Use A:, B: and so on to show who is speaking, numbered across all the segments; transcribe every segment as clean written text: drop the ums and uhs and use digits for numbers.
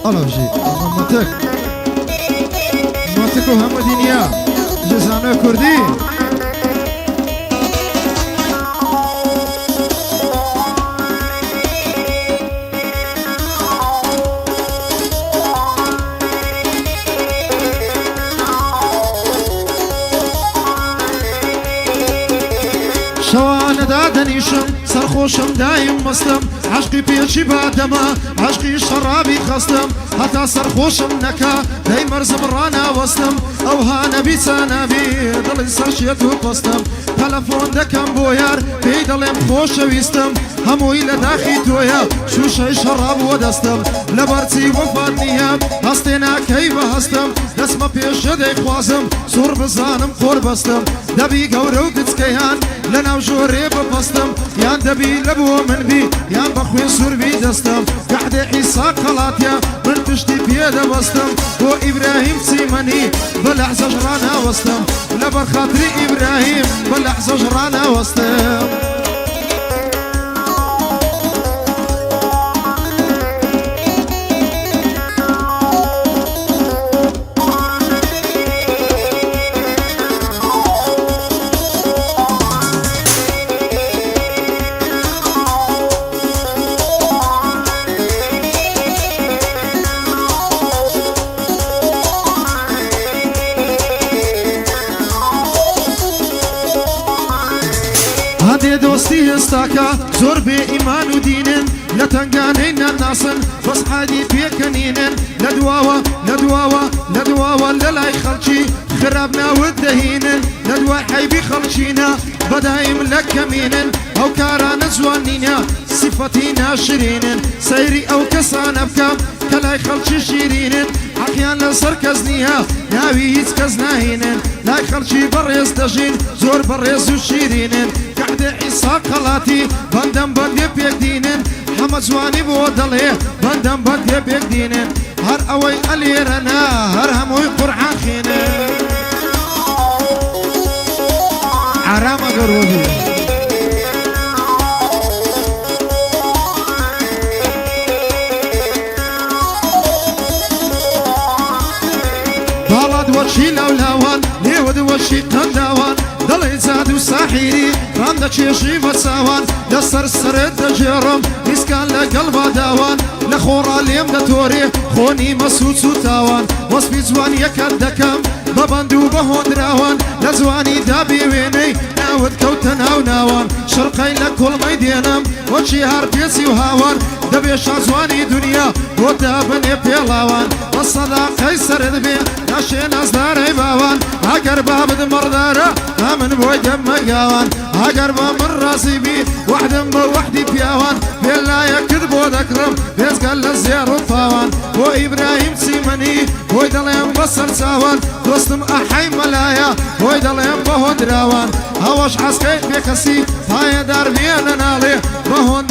A: ألوجي ماتك وهم دنيا جزانا كردي شوان دادنيشم سرخوشم دايم مسلم عشقي بيشي بعدما عشقي شرابي خصلم حتى سرخوشم نكا داي مرزم رانا وصلم او هانا بيسانا بي دل سرشيتو قصلم تلفون دكم بويار بيدلم خوش ويستم همو إلى داخي تويا شو شي شراب ودستم لبرتي وفانيام هستينا كيف هستم دسما بيش دي خوازم سور بزانم خور بستم دبي قورو دتسكيان لنا وجوري ببستم يان دبي لبو من بي يان بخوين سور بي دستم قعد عيسى قلاتيا من تشتي بيدا بستم بو إبراهيم سيماني بلع زجرانا وستم لبر خاطري إبراهيم بلع زجرانا وستم هادي دوستي استاكا زور بإيمان ودين لتنقانين الناصن بس حادي بيكنين لدواوة لدواوة لدواوة للاي خلشي خرابنا والدهين لدوا حيبي خلشينا بدايم لكمين أو كاران زوانينا صفتينا شيرين سيري أو كسان أبكام كلاي خلشي شيرين حقيان لسركزنيها ناوي يتكزناهين لاي خلشي بريز دجين زور بريز وشيرين قعد عيسى قلاتي بندم بندي بيك دينين حمد زواني بودلي بندم بندي بيك دينين هر اوي اليرنا هر هموي قرحان خينين عرام قروبي بالاد وشي لولاوان ليود وشي قنداوان دلي زادو ساحيري راندا تشيشي بساوان دسر سرد دجرم مسكان لقلبا داوان لخورا ليم دتوري خوني مسود سوتاوان وصفي زوان يكدكم ببندو بهون راوان لزواني دابي ويني ناود كوتن او ناوان شرقي لكل ميدينم وشي هار بيسي وهاوان دبي شازواني دنيا ودابني بيلاوان والصداقي سرد بي ناشي ناس داري باوان هاقر بابد مردارة من بوي دم مقاوان هاقر من راسي بي وحدم بوحدي بياوان بيلا يكذب ودكرم بيزقل للزيار وطاوان بو إبراهيم سيماني بوي دليم بصر ساوان دوستم أحي ملايا بوي دليم بهون دراوان هواش عسكي بيكسي هاي دار بينا نالي بهون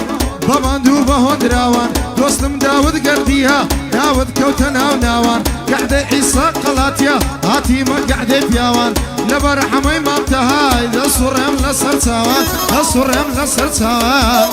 A: ببندو بهون دراوان دوستم داود قرديها داود كوتنا وناوان قعد عيسى قلاتيا هاتي ما قعد بياوان لبر حمي ما بتهاي لصرم لسر سوان لصرم لسر سوان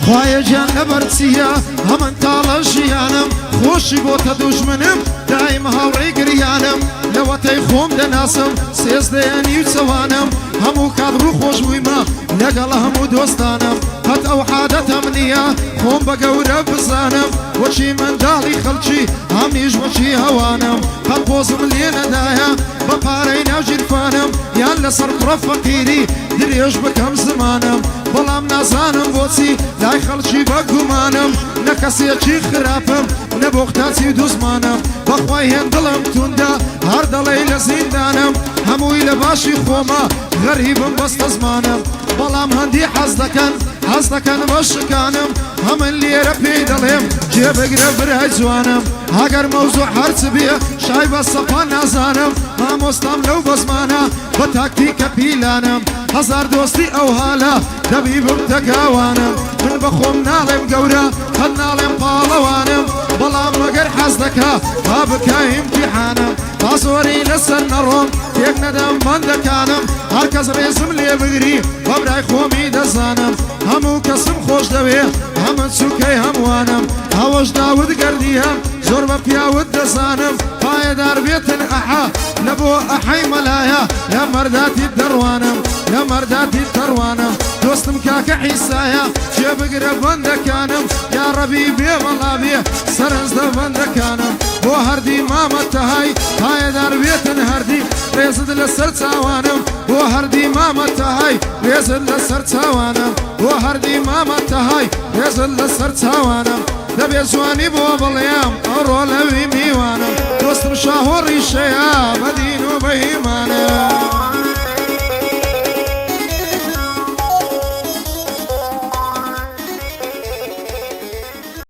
A: خواهی جان لبرتسیه همان تالا جیانم خوشی بوتا دشمنم دایم هاوری گریانم لوتی خوم دناسم سیزدهنی و سوانم همو کادرو خوش ویما لگل همو دوستانم حد او حادتم نیا خوم بگوره بزانم وچی من دالی خلچی هم نیش وچی هوانم حد بوزم لینا دایا بپاری نو جرفانم یان لسر قرف فقیری دریش بکم زمانم بلام نازانم بوچی لای خلچی بگمانم نکسی چی خرابم نبوختاتی دوزمانم بخوای هندلم توندا هر دلی لزیندانم هموی لباشی خوما غریبم بست زمانم بلام هندی حز دکن حەستەکەن بەشکانم هەمن لێرە پێی دەڵێم جێبەگرە برای جوانم ئەگەر مەوزوع هەرچ بێ شای بە سەپا نازانم مامۆستام لەو بەزمانە بە تاکتیکە پیلانم هەزار دۆستی ئەو هالە دەبی بمتەگاوانم من بە خۆم ناڵێم گەورە هەر ناڵێم پاڵەوانم بەڵام مەگەر حەز دەکا با بکە ئیمتیحانم با زۆری لەسەر نەڕۆم تێک نەدەم بەندەکانم هەر کەس ڕێزم لێ بگری بە برای خۆمی دەزانم هەموو کەسم خۆش دەوێ هەمن چووکەی هەمووانم ئەوەش داود گەردی هەم زۆر بە پیاوت دەزانم پایەدار بێتن ئەحا لە بۆ ئەحەی مەلایە لە مەرداتی دەڕوانم لە مەرداتی دەڕوانم دۆستم کاکە عیسایە جێ بگرە بەندەکانم یا ڕەبی بێ وەڵا بێ سەرنجدە بەندەکانم بۆ هەردی مامەتەهای پایەدار بێتن هەردی ڕێزت لەسەر چاوانم بۆ هەردی مامەتەهای ڕێزت لەسەر چاوانم بۆ هەردی مامەتەهای ڕێزت لەسەر چاوانم دەبێ جوانی بۆ بڵێم ئەو ڕۆ لەوی میوانم دۆستم شاهۆڕی شەیە بەدین و بەهیمانە